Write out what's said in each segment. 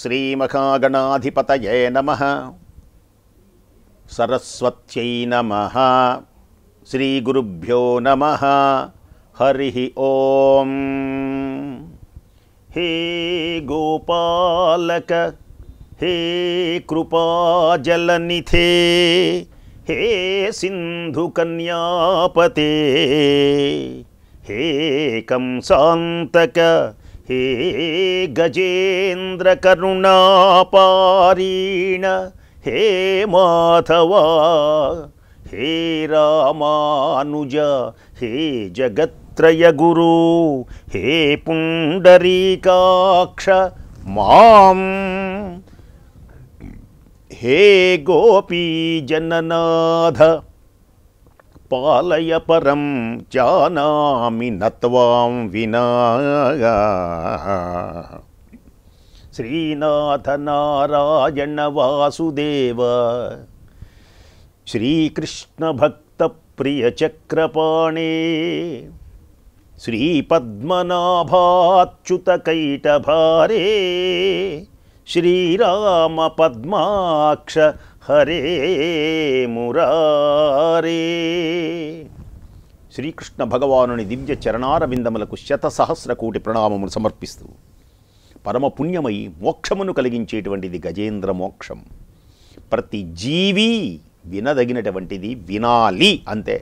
శ్రీమహాగణాధిపతయే నమః. సరస్వత్యై నమః. శ్రీగురుభ్యో నమః. హరి ఓం. హే గోపాలక హే కృపాజలనిధే హే సింధుకన్యాపతే హే కంసాంతక హే గజేంద్రకరుణాపారీణ హే మాధవా హే రామానుజ హే జగత్రయగురు హే పుండరీకాక్ష మాం హే గోపీజననాథ పాలయ పరం జానామి నత్వాం వినా. శ్రీనాథ నారాయణ వాసుదేవ శ్రీకృష్ణ భక్త ప్రియ చక్రపాణే శ్రీపద్మనాభాచ్యుత కైటభారే శ్రీరామ పద్మాక్ష హరే మురారే. శ్రీకృష్ణ భగవానుని దివ్య చరణారవిందములకు శతసహస్ర కోటి ప్రణామములు సమర్పిస్తూ, పరమ పుణ్యమై మోక్షమును కలిగించేటువంటిది గజేంద్ర మోక్షం. ప్రతి జీవి వినదగినటువంటిది, వినాలి అంతే.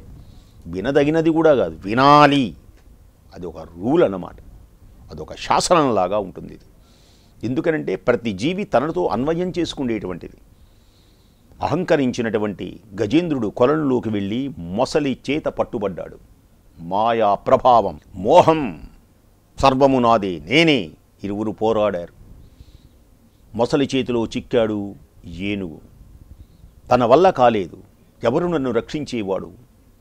వినదగినది కూడా కాదు, వినాలి. అది ఒక రూల్ అన్నమాట, అదొక శాసనంలాగా ఉంటుంది. ఎందుకనంటే ప్రతి జీవి తనతో అన్వయం చేసుకునేటువంటిది. అహంకరించినటువంటి గజేంద్రుడు కొలనులోకి వెళ్ళి మొసలి చేత పట్టుబడ్డాడు. మాయా ప్రభావం, మోహం, సర్వము నాదే, నేనే. ఇరువురు పోరాడారు. మొసలి చేతిలో చిక్కాడు ఏనుగు. తన వల్ల కాలేదు, ఎవరు నన్ను రక్షించేవాడు,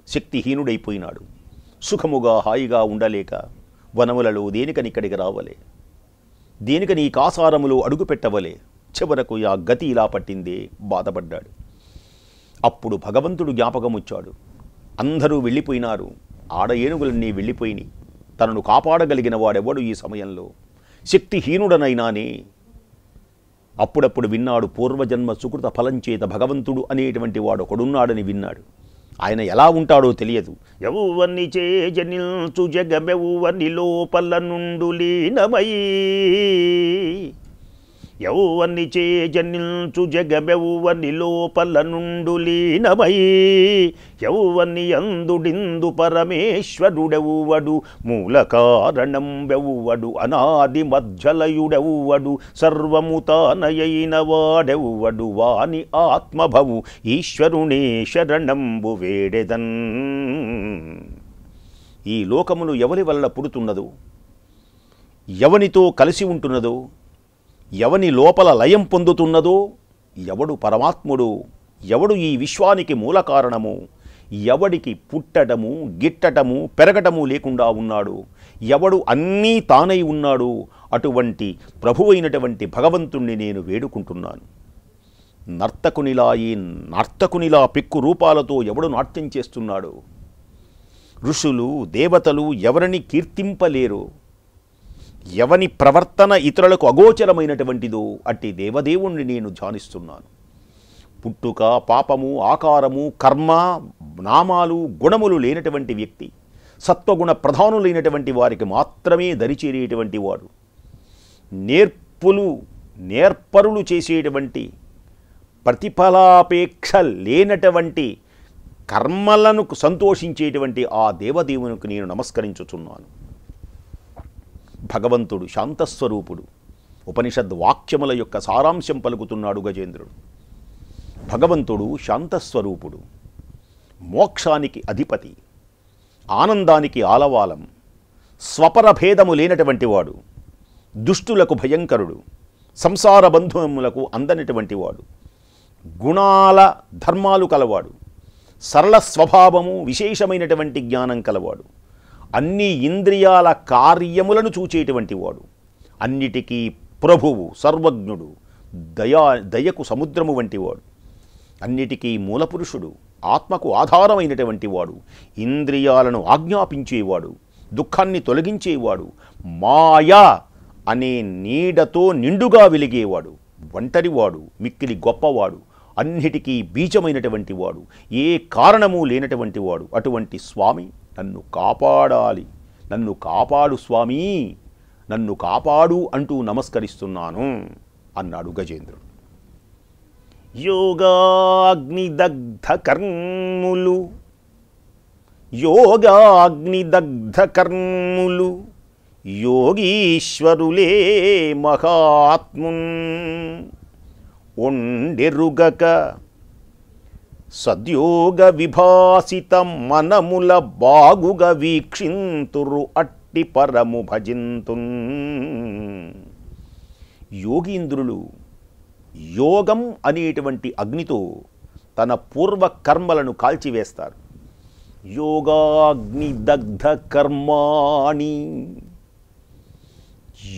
శక్తిహీనుడైపోయినాడు. సుఖముగా హాయిగా ఉండలేక వనములలో దేనికనిక్కడికి రావలే, దేనికని ఈ కాసారములో అడుగు పెట్టవలే. చివరకు ఆ గతి ఇలా పట్టిందే, బాధపడ్డాడు. అప్పుడు భగవంతుడు జ్ఞాపకం వచ్చాడు. అందరూ వెళ్ళిపోయినారు, ఆడ ఏనుగులన్నీ వెళ్ళిపోయినాయి. తనను కాపాడగలిగిన వాడెవడు ఈ సమయంలో? శక్తిహీనుడనైనానే. అప్పుడప్పుడు విన్నాడు, పూర్వజన్మ సుకృత ఫలం చేత భగవంతుడు అనేటువంటి వాడు ఒకడున్నాడని విన్నాడు. ఆయన ఎలా ఉంటాడో తెలియదు. యౌవని చే జనిల్చు జగమెవ్వని లోపల నుండు లీనమై, యౌవని చే జనిల్చు జగమెవ్వని లోపల నుండు లీనమై, యౌవని అందుడిందు పరమేశ్వరుడెవ్వడు, మూల కారణం వెవ్వడు, అనాది మధ్యలయుడెవ్వడు, సర్వము తానయైన వాడెవ్వడు, వాని ఆత్మభవు ఈశ్వరునే శరణంబు వేడెదన్. ఈ లోకములు ఎవరి వల్ల పుడుతున్నదో, ఎవనితో కలిసి ఉంటున్నదో, ఎవని లోపల లయం పొందుతున్నదో, ఎవడు పరమాత్ముడు, ఎవడు ఈ విశ్వానికి మూల కారణము, ఎవడికి పుట్టటము, గిట్టటము, పెరగటము లేకుండా ఉన్నాడు, ఎవడు అన్నీ తానై ఉన్నాడు, అటువంటి ప్రభువైనటువంటి భగవంతుణ్ణి నేను వేడుకుంటున్నాను. నర్తకునిలా పెక్కు రూపాలతో ఎవడు నాట్యం చేస్తున్నాడు? ఋషులు, దేవతలు ఎవరిని కీర్తింపలేరు. ఎవని ప్రవర్తన ఇతరులకు అగోచరమైనటువంటిదో అట్టి దేవదేవుణ్ణి నేను ధ్యానిస్తున్నాను. పుట్టుక, పాపము, ఆకారము, కర్మ, నామాలు, గుణములు లేనటువంటి వ్యక్తి, సత్వగుణ ప్రధానులైనటువంటి వారికి మాత్రమే దరిచేరేటువంటి వాడు. నేర్పరులు చేసేటువంటి ప్రతిఫలాపేక్ష లేనటువంటి కర్మలను సంతోషించేటువంటి ఆ దేవదేవునికి నేను నమస్కరించుచున్నాను. భగవంతుడు శాంతస్వరూపుడు. ఉపనిషద్ వాక్యముల యొక్క సారాంశం పలుకుతున్నాడు గజేంద్రుడు. భగవంతుడు శాంతస్వరూపుడు, మోక్షానికి అధిపతి, ఆనందానికి ఆలవాలం, స్వపర భేదము లేనటువంటి వాడు, దుష్టులకు భయంకరుడు, సంసార బంధువులకు అందనటువంటి వాడు, గుణాల ధర్మాలు కలవాడు, సరళ స్వభావము, విశేషమైనటువంటి జ్ఞానం కలవాడు, అన్ని ఇంద్రియాల కార్యములను చూచేటువంటి వాడు, అన్నిటికీ ప్రభువు, సర్వజ్ఞుడు, దయకు సముద్రము వంటివాడు, అన్నిటికీ మూలపురుషుడు, ఆత్మకు ఆధారమైనటువంటి వాడు, ఇంద్రియాలను ఆజ్ఞాపించేవాడు, దుఃఖాన్ని తొలగించేవాడు, మాయా అనే నీడతో నిండుగా వెలిగేవాడు, ఒంటరివాడు, మిక్కిలి గొప్పవాడు, అన్నిటికీ బీజమైనటువంటి వాడు, ఏ కారణము లేనటువంటి వాడు. అటువంటి స్వామి నన్ను కాపాడాలి, నన్ను కాపాడు స్వామి, నన్ను కాపాడు అంటూ నమస్కరిస్తున్నాను అన్నాడు గజేంద్రుడు. యోగాగ్నిదగ్ధ కర్ములు, యోగాగ్నిదగ్ధ కర్ములు యోగీశ్వరులే మహాత్మున్ ఒండెరుగక సద్యోగ విభాసిత మనముల బాగుగా వీక్షింతురు అట్టి పరము భజింతున్. యోగీంద్రులు యోగం అనేటువంటి అగ్నితో తన పూర్వ కర్మలను కాల్చివేస్తారు. యోగాగ్నిదగ్ధ కర్మాణి,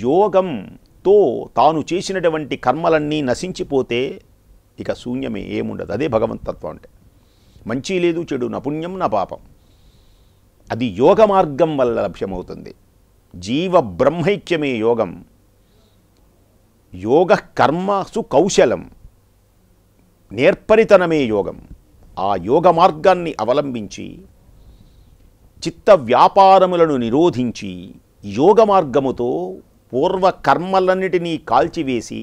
యోగంతో తాను చేసినటువంటి కర్మలన్నీ నశించిపోతే ఇక శూన్యమే, ఏముండదు. అదే భగవంతత్వం అంటే. మంచి లేదు, చెడు, నా పుణ్యం నా పాపం, అది యోగ మార్గం వల్ల లభ్యమవుతుంది. జీవ బ్రహ్మైక్యమే యోగం. యోగ కర్మసు కౌశలం, నేర్పరితనమే యోగం. ఆ యోగ మార్గాన్ని అవలంబించి చిత్త వ్యాపారములను నిరోధించి యోగ మార్గముతో పూర్వ కర్మలన్నిటినీ కాల్చివేసి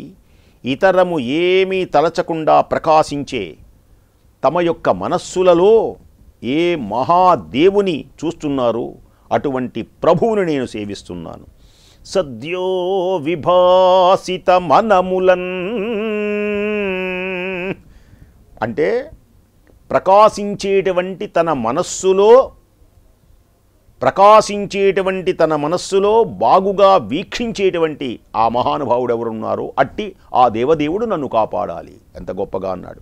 ఇతరము ఏమీ తలచకుండా ప్రకాశించే తమ యొక్క మనస్సులలో ఏ మహాదేవుని చూస్తున్నారో అటువంటి ప్రభువుని నేను సేవిస్తున్నాను. సద్యో విభాసిత మనములన్ అంటే ప్రకాశించేటువంటి తన మనస్సులో బాగుగా వీక్షించేటువంటి ఆ మహానుభావుడు ఎవరున్నారో అట్టి ఆ దేవదేవుడు నన్ను కాపాడాలి. ఎంత గొప్పగా అన్నాడు.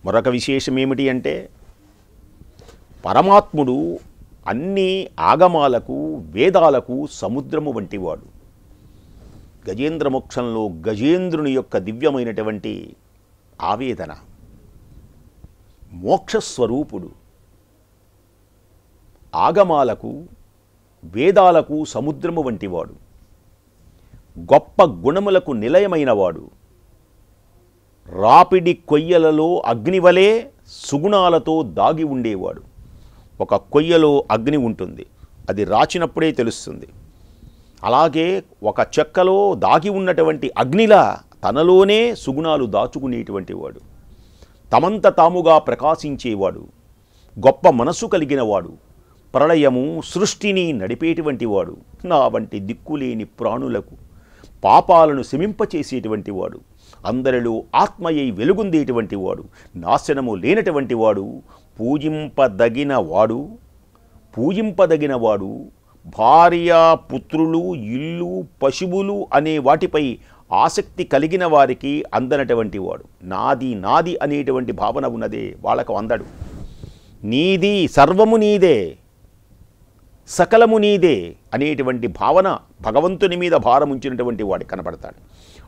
మరొక విశేషం ఏమిటి అంటే, పరమాత్ముడు అన్ని ఆగమాలకు వేదాలకు సముద్రము వంటివాడు. గజేంద్ర మోక్షంలో గజేంద్రుని యొక్క దివ్యమైనటువంటి ఆవేదన, మోక్షస్వరూపుడు, ఆగమాలకు వేదాలకు సముద్రము వంటివాడు, గొప్ప గుణములకు నిలయమైనవాడు, రాపిడి కొయ్యలలో అగ్నివలే సుగుణాలతో దాగి ఉండేవాడు. ఒక కొయ్యలో అగ్ని ఉంటుంది, అది రాచినప్పుడే తెలుస్తుంది. అలాగే ఒక చెక్కలో దాగి ఉన్నటువంటి అగ్నిలా తనలోనే సుగుణాలు దాచుకునేటువంటి వాడు, తమంత తాముగా ప్రకాశించేవాడు, గొప్ప మనసు కలిగినవాడు, ప్రళయము సృష్టిని నడిపేటువంటి వాడు, నా వంటి దిక్కులేని ప్రాణులకు పాపాలను శమింపచేసేటువంటి వాడు, అందరిలో ఆత్మయై వెలుగొందేటువంటి వాడు, నాశనము లేనటువంటి వాడు, పూజింపదగినవాడు, భార్య పుత్రులు ఇల్లు పశువులు అనే వాటిపై ఆసక్తి కలిగిన వారికి అందనటువంటి వాడు. నాది నాది అనేటువంటి భావన ఉన్నదే వాళ్ళకు అందడు. నీది, సర్వము నీదే, సకలము నీదే అనేటువంటి భావన భగవంతుని మీద భారముంచినటువంటి వాడి కనపడతాడు.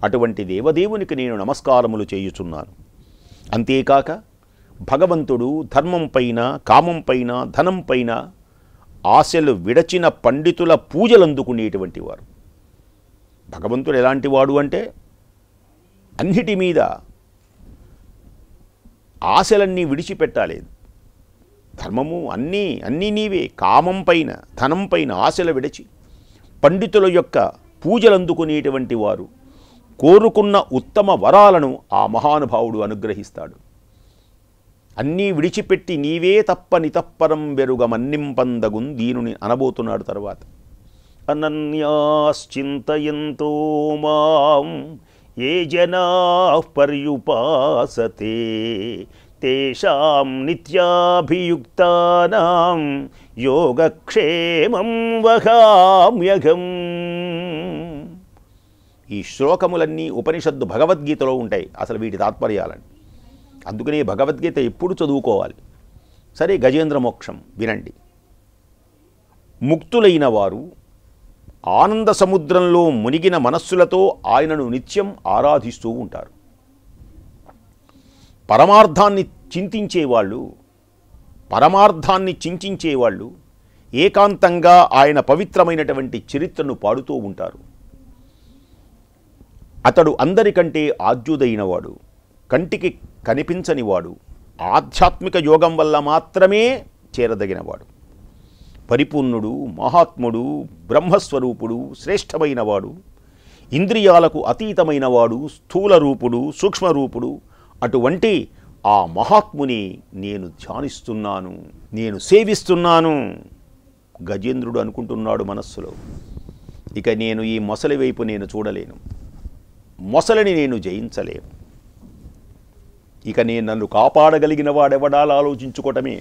అటువంటి దేవదేవునికి నేను నమస్కారములు చేయుచున్నాను. అంతేకాక భగవంతుడు ధర్మంపైన, కామంపైన, ధనంపైన ఆశలు విడచిన పండితుల పూజలు అందుకునేటువంటి వారు. భగవంతుడు ఎలాంటి వాడు అంటే, అన్నిటి మీద ఆశలన్నీ విడిచిపెట్టాలి. ధర్మము అన్నీ నీవే, కామం పైన, ధనం పైన ఆశలు విడిచి పండితుల యొక్క పూజలు అందుకునేటువంటి వారు కోరుకున్న ఉత్తమ వరాలను ఆ మహానుభావుడు అనుగ్రహిస్తాడు. అన్నీ విడిచిపెట్టి నీవే తప్ప నితప్పరం వెరుగ మన్నింపందగున్ దీనుని అనబోతున్నాడు. తర్వాత అనన్యాశ్చింతయంతో మాం ఏ జనా పర్యుపాసతే తేషాం నిత్యాభియుక్తానాం యోగక్షేమం వహామ్యఘం. ఈ శ్లోకములన్నీ ఉపనిషత్తు భగవద్గీతలో ఉంటాయి. అసలు వీటి తాత్పర్యాలని, అందుకనే భగవద్గీత ఎప్పుడు చదువుకోవాలి. సరే, గజేంద్ర మోక్షం వినండి. ముక్తులైన వారు ఆనంద సముద్రంలో మునిగిన మనస్సులతో ఆయనను నిత్యం ఆరాధిస్తూ ఉంటారు. పరమార్థాన్ని చింతించేవాళ్ళు ఏకాంతంగా ఆయన పవిత్రమైనటువంటి చరిత్రను పాడుతూ ఉంటారు. అతడు అందరికంటే ఆద్యుదైనవాడు, కంటికి కనిపించనివాడు, ఆధ్యాత్మిక యోగం వల్ల మాత్రమే చేరదగినవాడు, పరిపూర్ణుడు, మహాత్ముడు, బ్రహ్మస్వరూపుడు, శ్రేష్టమైనవాడు, ఇంద్రియాలకు అతీతమైనవాడు, స్థూల రూపుడు, సూక్ష్మరూపుడు. అటువంటి ఆ మహాత్ముని నేను ధ్యానిస్తున్నాను, నేను సేవిస్తున్నాను గజేంద్రుడు అనుకుంటున్నాడు మనస్సులో. ఇక నేను ఈ మొసలి వైపు నేను చూడలేను, మొసలిని నేను జయించలేను, ఇక నేను నన్ను కాపాడగలిగిన వాడెవడాలు ఆలోచించుకోవటమే.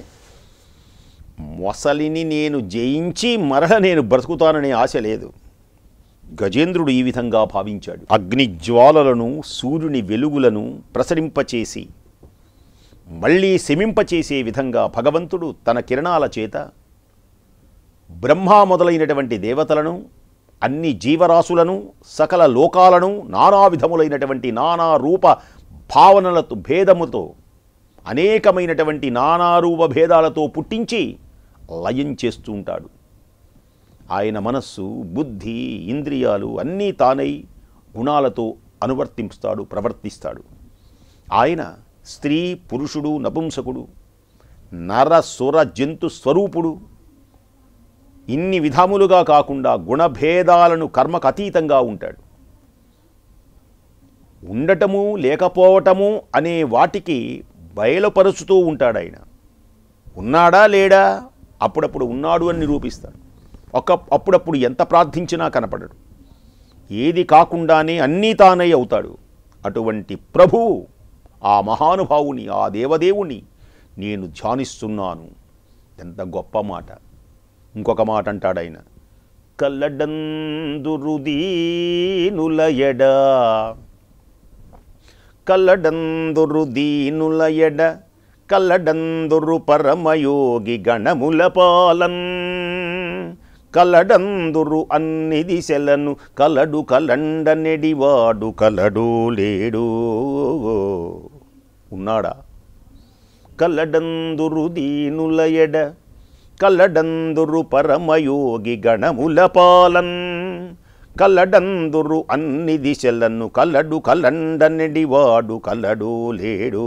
మొసలిని నేను జయించి మరల నేను బ్రతుకుతాననే ఆశ లేదు. గజేంద్రుడు ఈ విధంగా భావించాడు. అగ్నిజ్వాలలను, సూర్యుని వెలుగులను ప్రసరింపచేసి మళ్ళీ శమింపచేసే విధంగా భగవంతుడు తన కిరణాల చేత బ్రహ్మ మొదలైనటువంటి దేవతలను, అన్ని జీవరాశులను, సకల లోకాలను నానా విధములైనటువంటి నానా రూప భావనలతో భేదముతో అనేకమైనటువంటి నానారూప భేదాలతో పుట్టించి లయం చేస్తూ ఉంటాడు. ఆయన మనస్సు, బుద్ధి, ఇంద్రియాలు అన్నీ తానై గుణాలతో అనువర్తిస్తాడు, ప్రవర్తిస్తాడు. ఆయన స్త్రీ, పురుషుడు, నపుంసకుడు, నర, సుర, జంతు స్వరూపుడు. ఇన్ని విధములుగా కాకుండా గుణభేదాలను కర్మకు అతీతంగా ఉంటాడు. ఉండటము లేకపోవటము అనే వాటికి బయలుపరుచుతూ ఉంటాడు. ఆయన ఉన్నాడా లేడా, అప్పుడప్పుడు ఉన్నాడు అని నిరూపిస్తాడు. అప్పుడప్పుడు ఎంత ప్రార్థించినా కనపడడు. ఏది కాకుండానే అన్నీ తానై అవుతాడు. అటువంటి ప్రభువు, ఆ మహానుభావుని, ఆ దేవదేవుని నేను ధ్యానిస్తున్నాను. ఎంత గొప్ప మాట. ఇంకొక మాట అంటాడు ఆయన, కల్లడందురుదీనులయడ, కల్లడందురుదీనులయడ, కల్లడందురు పరమయోగి గణముల పాలన్, కలడందురు అన్ని దిశలను కలడు కలండనెడివాడు కలడు లేడు. ఉన్నాడా? కలడందురు దీనులయడ, కలడందురు పరమయోగి గణముల పాలన్, కలడందురు అన్ని దిశలను కలడు కలండనెడివాడు కలడు లేడు.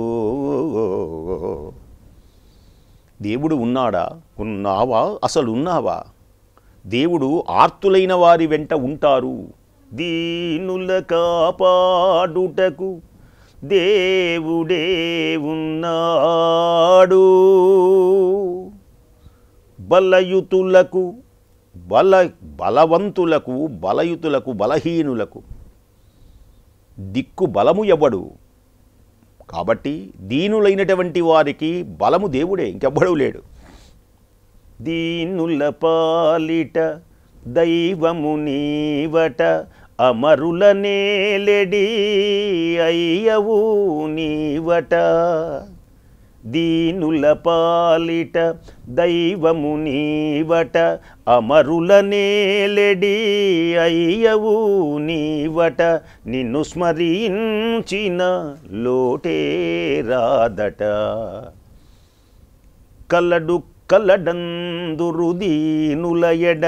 దేవుడు ఉన్నాడా? ఉన్నావా? అసలు ఉన్నావా? దేవుడు ఆర్తులైన వారి వెంట ఉంటారు. దీనుల కాపాడుటకు దేవుడే ఉన్నాడు. బలయుతులకు బలవంతులకు, బలయుతులకు, బలహీనులకు దిక్కు బలము ఎవ్వడు. కాబట్టి దీనులైనటువంటి వారికి బలము దేవుడే, ఇంకెవ్వడూ లేడు. దీనుల పాలిట దైవము నీవట, అమరుల నేలెడి అయ్యవు నీవట. దీనుల పాలిట దైవము నీవట, అమరుల నేలెడి అయ్యవు నీవట. నిన్ను స్మరించిన లోటే రాదట. కలడు కలడందురు దీనులయడ.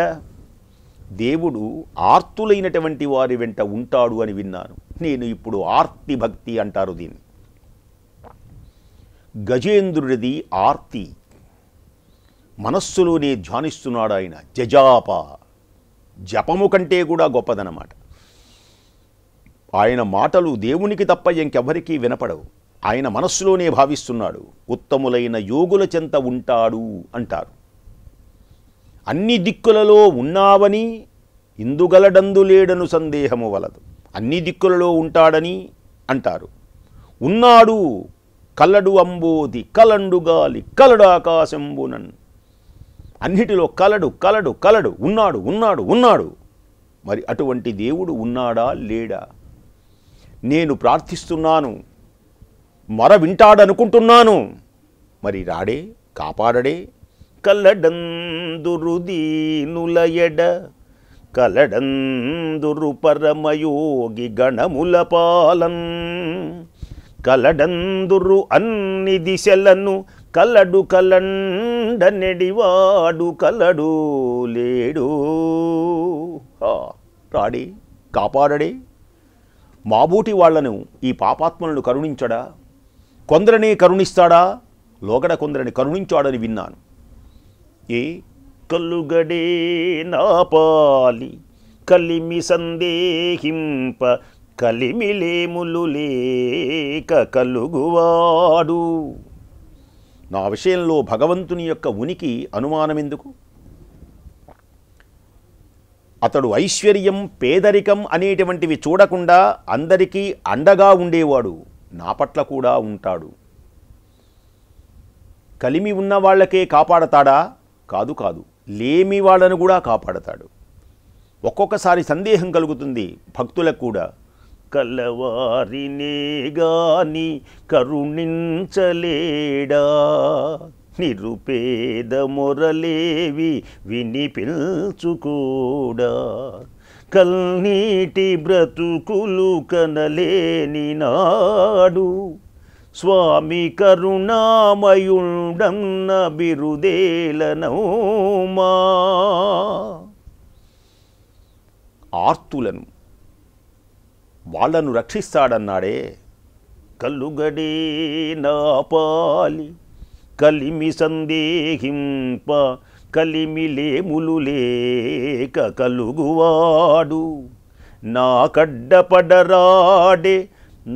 దేవుడు ఆర్తులైనటువంటి వారి వెంట ఉంటాడు అని విన్నాను. నేను ఇప్పుడు ఆర్తి భక్తి అంటారు దీన్ని. గజేంద్రుడిది ఆర్తి, మనస్సులోనే ధ్యానిస్తున్నాడు ఆయన. జజాప, జపము కంటే కూడా గొప్పదన్నమాట. ఆయన మాటలు దేవునికి తప్ప ఇంకెవరికీ వినపడవు. ఆయన మనస్సులోనే భావిస్తున్నాడు. ఉత్తములైన యోగుల చెంత ఉంటాడు అంటారు. అన్ని దిక్కులలో ఉన్నావని ఇందుగలడందు లేడను సందేహము వలదు. అన్ని దిక్కులలో ఉంటాడని అంటారు. ఉన్నాడు, కల్లడు అంబోది, కలండు గాలి, కలడు ఆకాశంబునన్. అన్నిటిలో కలడు కలడు కలడు, ఉన్నాడు ఉన్నాడు ఉన్నాడు. మరి అటువంటి దేవుడు ఉన్నాడా లేడా? నేను ప్రార్థిస్తున్నాను, మొర వింటాడనుకుంటున్నాను, మరి రాడే, కాపాడడే. కల్లడందురు దీనులయడ, కలడందురు పరమయోగి గణముల పాలన్, కలడందురు అన్ని దిశలను కలడు కలండనెడివాడు కలడు లేడు. రాడే, కాపాడడే. మాబూటి వాళ్లను, ఈ పాపాత్మలను కరుణించడా? కొందరనే కరుణిస్తాడా? లోగడ కొందరిని కరుణించాడని విన్నాను. ఏ కలుగడే నాపాలి కలిమి సందేహింప కలిమిలేములు లేక కలుగువాడు. నా విషయంలో భగవంతుని యొక్క ఉనికి అనుమానమెందుకు? అతడు ఐశ్వర్యం, పేదరికం అనేటువంటివి చూడకుండా అందరికీ అండగా ఉండేవాడు. నా పట్ల కూడా ఉంటాడు. కలిమి ఉన్న వాళ్ళకే కాపాడతాడా? కాదు కాదు, లేమి వాళ్ళను కూడా కాపాడతాడు. ఒక్కొక్కసారి సందేహం కలుగుతుంది భక్తులకు కూడా. కలవారినే గాని కరుణించలేడా, నిరుపేద మొరలేవి విని పిల్చుకోడా, కల్నీటి బ్రతుకులు కనలేని నాడు, స్వామి కరుణామయుండన్న బిరుదేలనౌమా. ఆర్తులను, వాళ్లను రక్షిస్తాడన్నాడే. కలుగడే నాపాలి కలిమి సందేహింప కలిమిలేములు లేక కలుగువాడు, నా కడ్డపడరాడే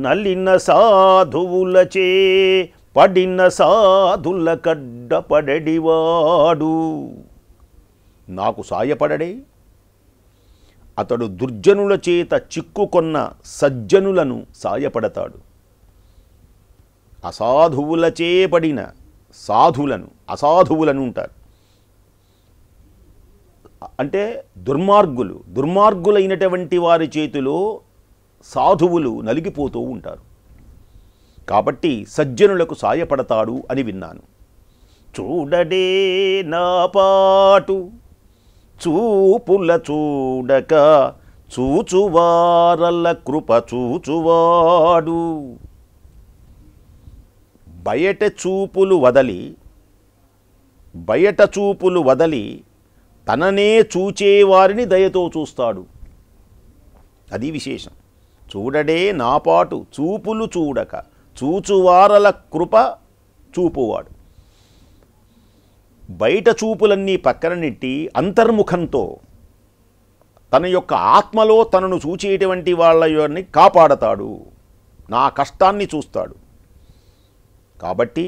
నలిన సాధువులచే పడిన సాధుల కడ్డపడడివాడు. నాకు సాయపడడే. అతడు దుర్జనుల చేత చిక్కుకొన్న సజ్జనులను సాయపడతాడు. అసాధువులచే పడిన సాధులను, అసాధువులను ఉంటారు అంటే దుర్మార్గులైనటువంటి వారి చేతిలో సాధువులు నలిగిపోతూ ఉంటారు. కాబట్టి సజ్జనులకు సాయపడతాడు అని విన్నాను. చూడడే నా పాటు చూపుల చూడక చూచువారల కృప చూచువాడు. బయట చూపులు వదలి తననే చూచేవారిని దయతో చూస్తాడు. అది విశేషం. చూడడే నాపాటు చూపులు చూడక చూచువారల కృప చూపువాడు. బయట చూపులన్నీ పక్కన నెట్టి అంతర్ముఖంతో తన యొక్క ఆత్మలో తనను చూచేటువంటి వాళ్ళని కాపాడతాడు. నా కష్టాన్ని చూస్తాడు. కాబట్టి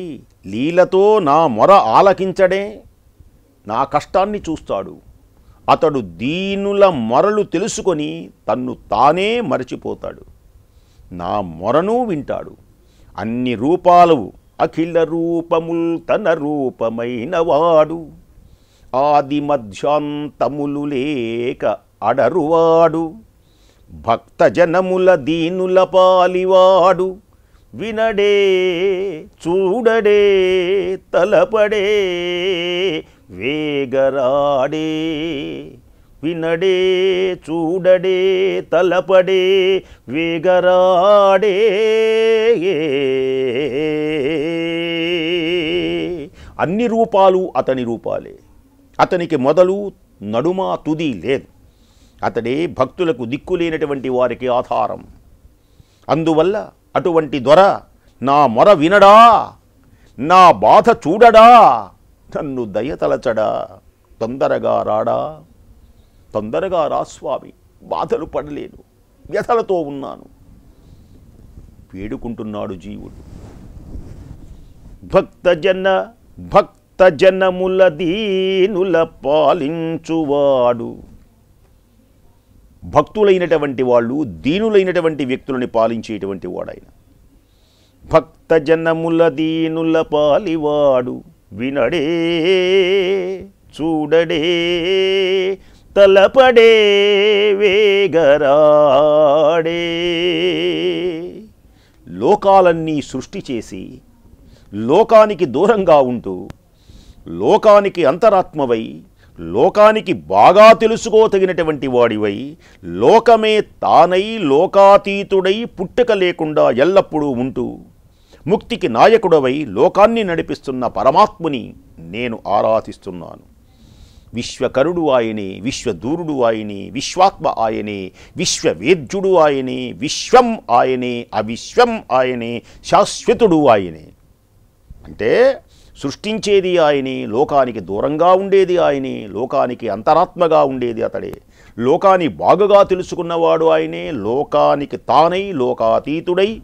లీలతో నా మొర ఆలకించడే, నా కష్టాన్ని చూస్తాడు. అతడు దీనుల మొరలు తెలుసుకొని తన్ను తానే మరచిపోతాడు. నా మొరను వింటాడు. అన్ని రూపాలు అఖిల రూపముల్ తన రూపమైన వాడు, ఆది మధ్యాంతములు లేక అడరువాడు, భక్తజనముల దీనుల పాలివాడు, వినడే చూడడే తలపడే వేగరాడే, వినడే చూడడే తలపడే వేగరాడే. అన్ని రూపాలు అతని రూపాలే. అతనికి మొదలు నడుమ తుది లేదు. అతడే భక్తులకు దిక్కులేనటువంటి వారికి ఆధారం. అందువల్ల అటువంటి దొర నా మొర వినడా, నా బాధ చూడడా, నన్ను దయతలచడా, తొందరగా రాడా. తొందరగా రా స్వామి, బాధలు పడలేను, వ్యథలతో ఉన్నాను వేడుకుంటున్నాడు జీవుడు. భక్తజనముల దీనుల పాలించువాడు. భక్తులైనటువంటి వాళ్ళు దీనులైనటువంటి వ్యక్తులని పాలించేటువంటి వాడైన భక్తజనముల దీనుల పాలివాడు, వినడే చూడడే తలపడే వేగరాడే. లోకాలన్నీ సృష్టి చేసి లోకానికి దూరంగా ఉంటూ లోకానికి అంతరాత్మవై లోకానికి బాగా తెలుసుకోతగినటువంటి వాడివై లోకమే తానై లోకాతీతుడై పుట్టుక లేకుండా ఎల్లప్పుడూ ఉంటూ ముక్తికి నాయకుడవై లోకాన్ని నడిపిస్తున్న పరమాత్ముని నేను ఆరాధిస్తున్నాను. విశ్వకరుడు ఆయనే, విశ్వదూరుడు ఆయనే, విశ్వాత్మ ఆయనే, విశ్వవేద్యుడు ఆయనే, విశ్వం ఆయనే, అవిశ్వం ఆయనే, శాశ్వతుడు ఆయనే. అంటే సృష్టించేది ఆయనే, లోకానికి దూరంగా ఉండేది ఆయనే, లోకానికి అంతరాత్మగా ఉండేది అతడే, లోకాన్ని బాగుగా తెలుసుకున్నవాడు ఆయనే, లోకానికి తానై లోకాతీతుడై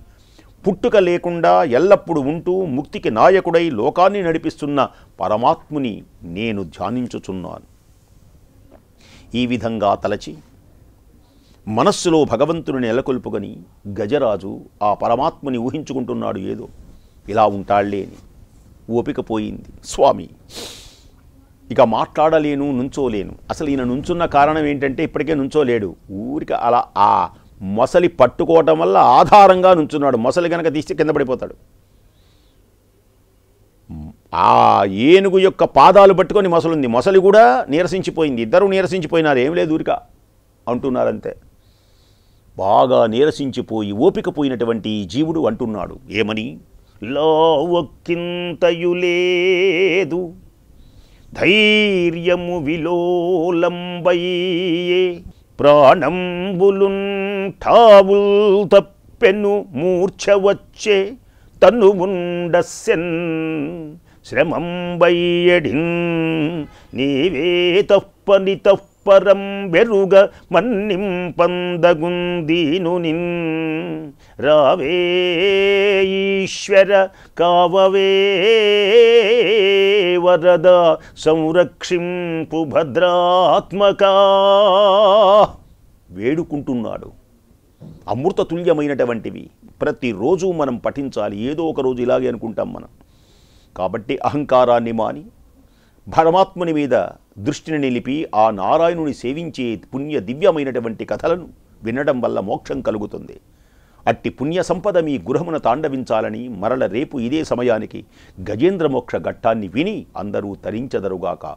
పుట్టుక లేకుండా ఎల్లప్పుడూ ఉంటూ ముక్తికి నాయకుడై లోకాన్ని నడిపిస్తున్న పరమాత్ముని నేను ధ్యానించుచున్నాను. ఈ విధంగా తలచి మనస్సులో భగవంతుని నెలకొల్పుకొని గజరాజు ఆ పరమాత్ముని ఊహించుకుంటున్నాడు. ఏదో ఇలా ఉంటాళ్లే అని. ఓపిక పోయింది. స్వామి ఇక మాట్లాడలేను, నుంచోలేను. అసలు ఈయన నుంచున్న కారణం ఏంటంటే ఇప్పటికే నుంచోలేడు. ఊరికి అలా ఆ మొసలి పట్టుకోవటం వల్ల ఆధారంగా నుంచున్నాడు. మొసలి కనుక తీస్తే కింద పడిపోతాడు. ఆ ఏనుగు యొక్క పాదాలు పట్టుకొని మొసలుంది. మొసలి కూడా నీరసించిపోయింది. ఇద్దరు నీరసించిపోయినారు. ఏం లేదు ఊరిక అంటున్నారంతే. బాగా నీరసించిపోయి ఓపిక పోయినటువంటి జీవుడు అంటున్నాడు. ఏమని? లావక్కింతయు లేదు ధైర్యము విలోలంబయ్యే ప్రాణంబులున్ ఠావుల్ తప్పెను మూర్ఛ వచ్చే తనువుండస్యన్ శ్రమంబయ్యడిన్ నీవే తప్పని తప్పరం బెరుగ మన్నింపందగుందీను నిన్ రావే ఈశ్వర కావవే వరద సంరక్షింపు భద్రాత్మకా వేడుకుంటున్నాడు. అమృతతుల్యమైనటువంటివి ప్రతిరోజు మనం పఠించాలి. ఏదో ఒక రోజు ఇలాగే అనుకుంటాం మనం. కాబట్టి అహంకారాన్ని మాని పరమాత్ముని మీద దృష్టిని నిలిపి ఆ నారాయణుని సేవించే పుణ్య దివ్యమైనటువంటి కథలను వినడం వల్ల మోక్షం కలుగుతుంది. అట్టి పుణ్య సంపద మీ గృహమున తాండవించాలని మరల రేపు ఇదే సమయానికి గజేంద్ర మోక్ష ఘట్టాన్ని విని అందరూ తరించెదరుగాక.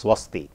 స్వస్తి.